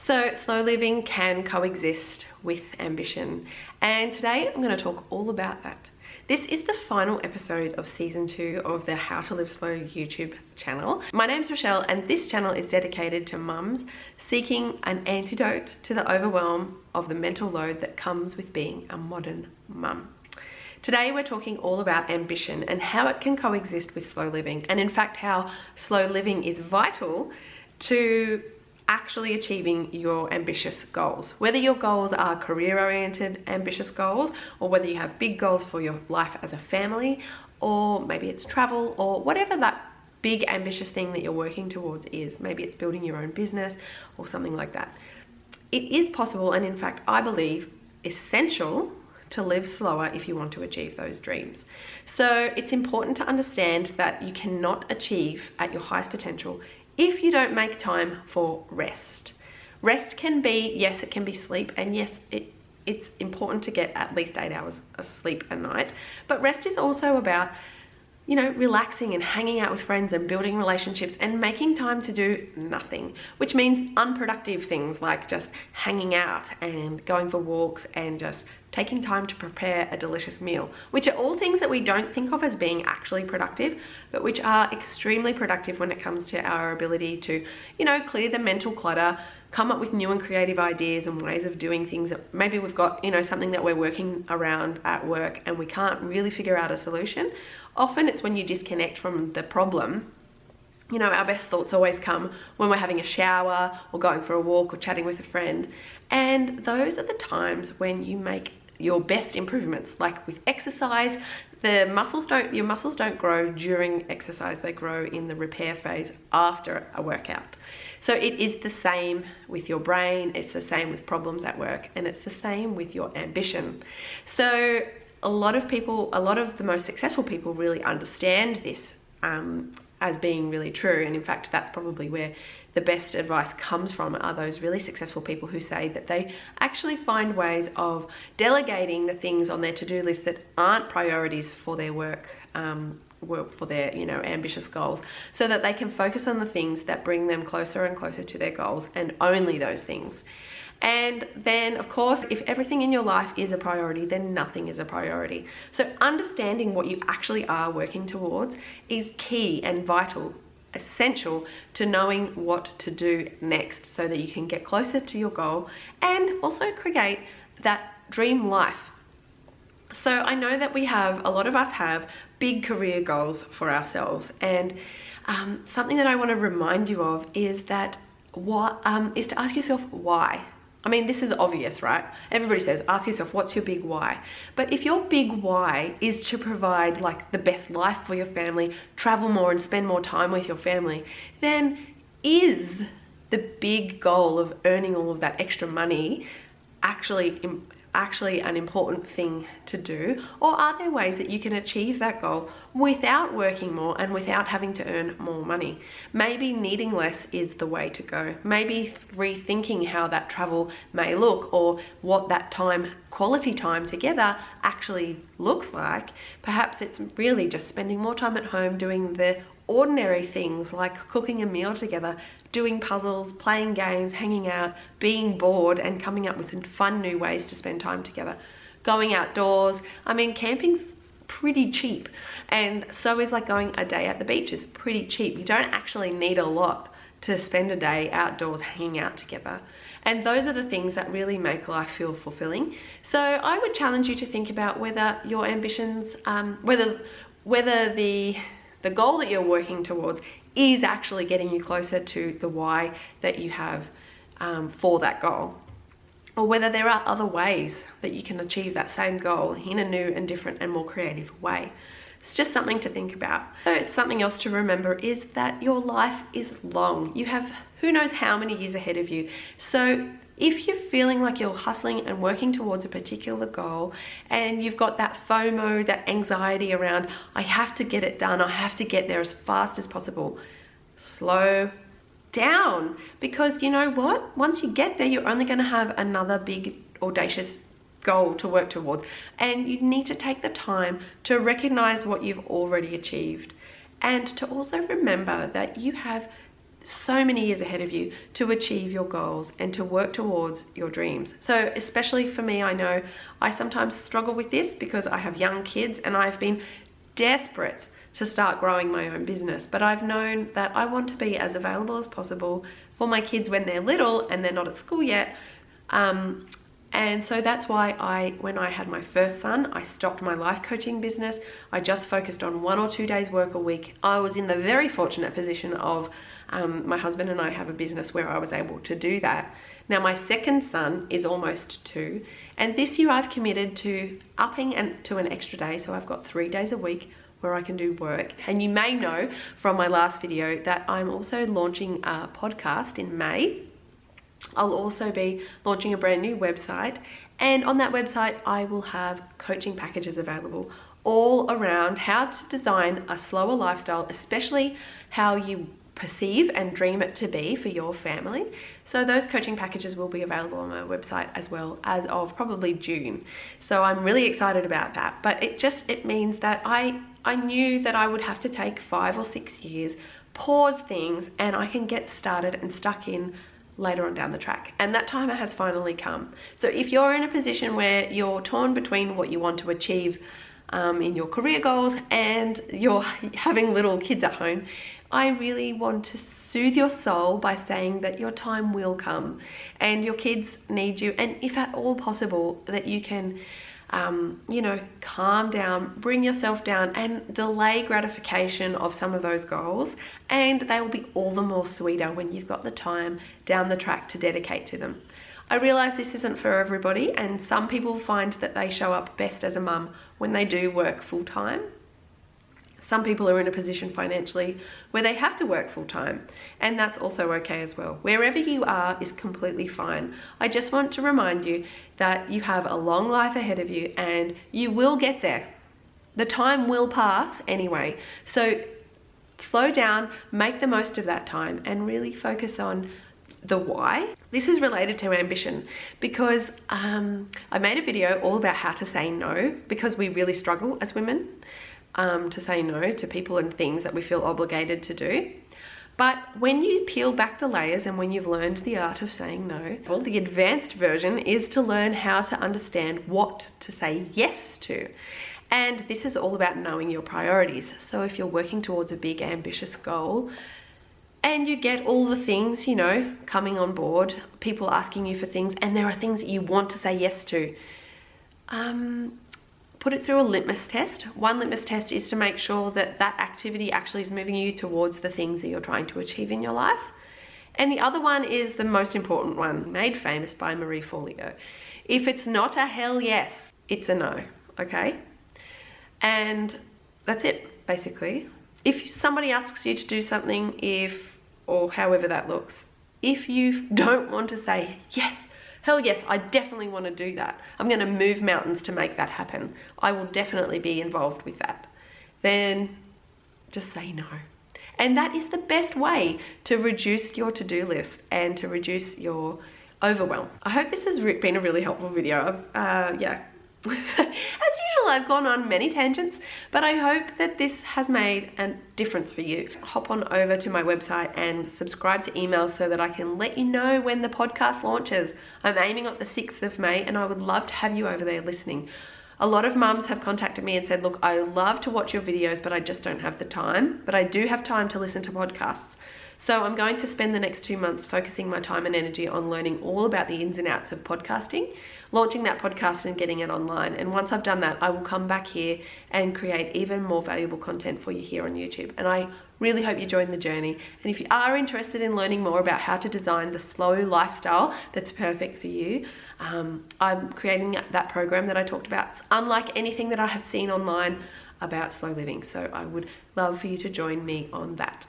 So slow living can coexist with ambition, and today I'm going to talk all about that. This is the final episode of season 2 of the How to Live Slow YouTube channel. My name's Rochelle, and this channel is dedicated to mums seeking an antidote to the overwhelm of the mental load that comes with being a modern mum. Today we're talking all about ambition and how it can coexist with slow living, and in fact how slow living is vital to actually achieving your ambitious goals. Whether your goals are career-oriented ambitious goals, or whether you have big goals for your life as a family, or maybe it's travel, or whatever that big ambitious thing that you're working towards is. Maybe it's building your own business or something like that. It is possible, and in fact I believe essential, to live slower if you want to achieve those dreams. So it's important to understand that you cannot achieve at your highest potential if you don't make time for rest. Rest can be, yes, it can be sleep, and yes, it's important to get at least 8 hours of sleep a night, but rest is also about, you know, relaxing and hanging out with friends and building relationships and making time to do nothing, which means unproductive things like just hanging out and going for walks and just taking time to prepare a delicious meal, which are all things that we don't think of as being actually productive, but which are extremely productive when it comes to our ability to, you know, clear the mental clutter, come up with new and creative ideas and ways of doing things. That maybe we've got, you know, something that we're working around at work and we can't really figure out a solution. Often it's when you disconnect from the problem. You know, our best thoughts always come when we're having a shower or going for a walk or chatting with a friend. And those are the times when you make your best improvements. Like with exercise, your muscles don't grow during exercise, they grow in the repair phase after a workout. So it is the same with your brain, it's the same with problems at work, and it's the same with your ambition. So a lot of the most successful people really understand this as being really true, and in fact that's probably where the best advice comes from, are those really successful people who say that they actually find ways of delegating the things on their to-do list that aren't priorities for their work for their, you know, ambitious goals, so that they can focus on the things that bring them closer and closer to their goals, and only those things. And then of course, if everything in your life is a priority, then nothing is a priority. So understanding what you actually are working towards is key and vital, essential to knowing what to do next, so that you can get closer to your goal and also create that dream life. So I know that a lot of us have big career goals for ourselves, and something that I want to remind you of is that is to ask yourself why. I mean, this is obvious, right? Everybody says, ask yourself, what's your big why? But if your big why is to provide like the best life for your family, travel more and spend more time with your family, then is the big goal of earning all of that extra money actually an important thing to do? Or are there ways that you can achieve that goal without working more and without having to earn more money? Maybe needing less is the way to go. Maybe rethinking how that travel may look, or what that quality time together actually looks like. Perhaps it's really just spending more time at home doing the ordinary things like cooking a meal together, doing puzzles, playing games, hanging out, being bored, and coming up with fun new ways to spend time together. Going outdoors. I mean, camping's pretty cheap, and so is like going a day at the beach is pretty cheap. You don't actually need a lot to spend a day outdoors hanging out together. And those are the things that really make life feel fulfilling. So I would challenge you to think about whether your ambitions, whether the goal that you're working towards is actually getting you closer to the why that you have for that goal, or whether there are other ways that you can achieve that same goal in a new and different and more creative way. It's just something to think about. So it's something else to remember is that your life is long. You have who knows how many years ahead of you. So if you're feeling like you're hustling and working towards a particular goal, and you've got that FOMO, that anxiety around, I have to get it done, I have to get there as fast as possible, slow down. Because you know what? Once you get there, you're only going to have another big, audacious goal to work towards. And you need to take the time to recognize what you've already achieved, and to also remember that you have so many years ahead of you to achieve your goals and to work towards your dreams. So especially for me, I know I sometimes struggle with this because I have young kids and I've been desperate to start growing my own business, but I've known that I want to be as available as possible for my kids when they're little and they're not at school yet. And so that's why when I had my first son, I stopped my life coaching business. I just focused on 1 or 2 days work a week. I was in the very fortunate position of my husband and I have a business where I was able to do that. Now my second son is almost 2, and this year I've committed to upping to an extra day. So I've got 3 days a week where I can do work. And you may know from my last video that I'm also launching a podcast in May. I'll also be launching a brand new website, and on that website I will have coaching packages available all around how to design a slower lifestyle, especially how you perceive and dream it to be for your family. So those coaching packages will be available on my website as well as of probably June. So I'm really excited about that, but it means that I knew that I would have to take 5 or 6 years, pause things, and I can get started and stuck in later on down the track. And that time has finally come. So if you're in a position where you're torn between what you want to achieve in your career goals and you're having little kids at home, I really want to soothe your soul by saying that your time will come and your kids need you, and if at all possible that you can calm down, bring yourself down and delay gratification of some of those goals, and they will be all the more sweeter when you've got the time down the track to dedicate to them. I realize this isn't for everybody, and some people find that they show up best as a mum when they do work full time. Some people are in a position financially where they have to work full time, and that's also okay as well. Wherever you are is completely fine. I just want to remind you that you have a long life ahead of you and you will get there. The time will pass anyway. So slow down, make the most of that time, and really focus on the why. This is related to ambition because I made a video all about how to say no, because we really struggle as women to say no to people and things that we feel obligated to do. But when you peel back the layers and when you've learned the art of saying no, well, the advanced version is to learn how to understand what to say yes to. And this is all about knowing your priorities. So if you're working towards a big ambitious goal and you get all the things, coming on board, people asking you for things, and there are things that you want to say yes to, put it through a litmus test. One litmus test is to make sure that that activity actually is moving you towards the things that you're trying to achieve in your life. And the other one is the most important one, made famous by Marie Forleo. If it's not a hell yes, it's a no, okay? And that's it, basically. If somebody asks you to do something, or however that looks, if you don't want to say yes, hell yes, I definitely want to do that, I'm going to move mountains to make that happen, I will definitely be involved with that, then just say no. And that is the best way to reduce your to-do list and to reduce your overwhelm. I hope this has been a really helpful video. As usual, I've gone on many tangents, but I hope that this has made a difference for you. Hop on over to my website and subscribe to emails so that I can let you know when the podcast launches. I'm aiming at the 6th of May, and I would love to have you over there listening. A lot of mums have contacted me and said, look, I love to watch your videos, but I just don't have the time. But I do have time to listen to podcasts. So I'm going to spend the next 2 months focusing my time and energy on learning all about the ins and outs of podcasting, launching that podcast and getting it online. And once I've done that, I will come back here and create even more valuable content for you here on YouTube. And I really hope you join the journey. And if you are interested in learning more about how to design the slow lifestyle that's perfect for you, I'm creating that program that I talked about. It's unlike anything that I have seen online about slow living. So I would love for you to join me on that.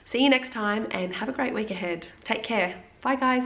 See you next time and have a great week ahead. Take care. Bye guys.